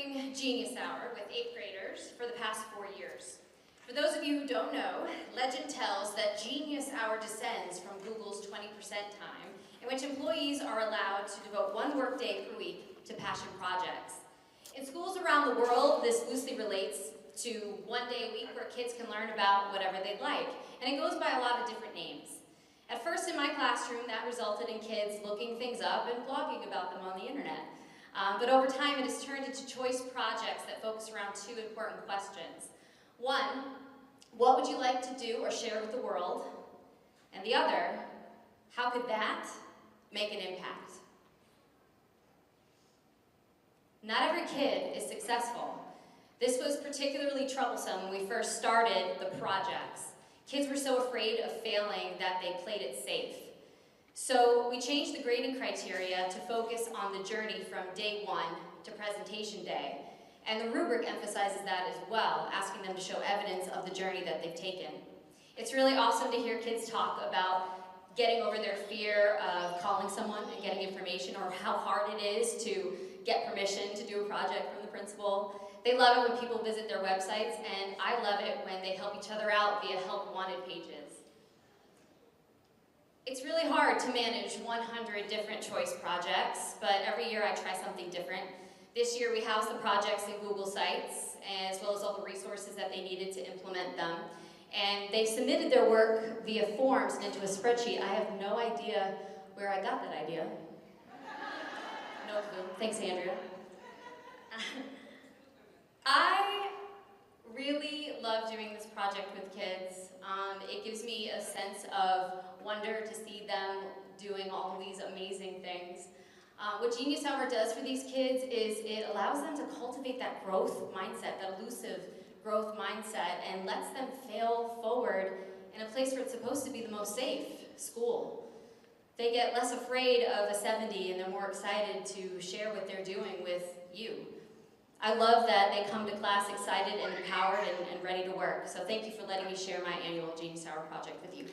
doing Genius Hour with 8th graders for the past 4 years. For those of you who don't know, legend tells that Genius Hour descends from Google's 20% time, in which employees are allowed to devote one workday per week to passion projects. In schools around the world, this loosely relates to one day a week where kids can learn about whatever they'd like, and it goes by a lot of different names. At first in my classroom, that resulted in kids looking things up and blogging about them on the internet. But over time, it has turned into choice projects that focus around two important questions. One, what would you like to do or share with the world? And the other, how could that make an impact? Not every kid is successful. This was particularly troublesome when we first started the projects. Kids were so afraid of failing that they played it safe. So we changed the grading criteria to focus on the journey from day one to presentation day. And the rubric emphasizes that as well, asking them to show evidence of the journey that they've taken. It's really awesome to hear kids talk about getting over their fear of calling someone and getting information, or how hard it is to get permission to do a project from the principal. They love it when people visit their websites, and I love it when they help each other out via help wanted pages. It's really hard to manage 100 different choice projects, but every year I try something different. This year we housed the projects in Google Sites, as well as all the resources that they needed to implement them. And they submitted their work via forms and into a spreadsheet. I have no idea where I got that idea. No clue. Thanks, Andrea. I really love doing this project with kids. It gives me a sense of wonder to see them doing all these amazing things. What Genius Hour does for these kids is it allows them to cultivate that growth mindset, that elusive growth mindset, and lets them fail forward in a place where it's supposed to be the most safe, school. They get less afraid of a 70 and they're more excited to share what they're doing with you. I love that they come to class excited and empowered and ready to work. So thank you for letting me share my annual Genius Hour project with you.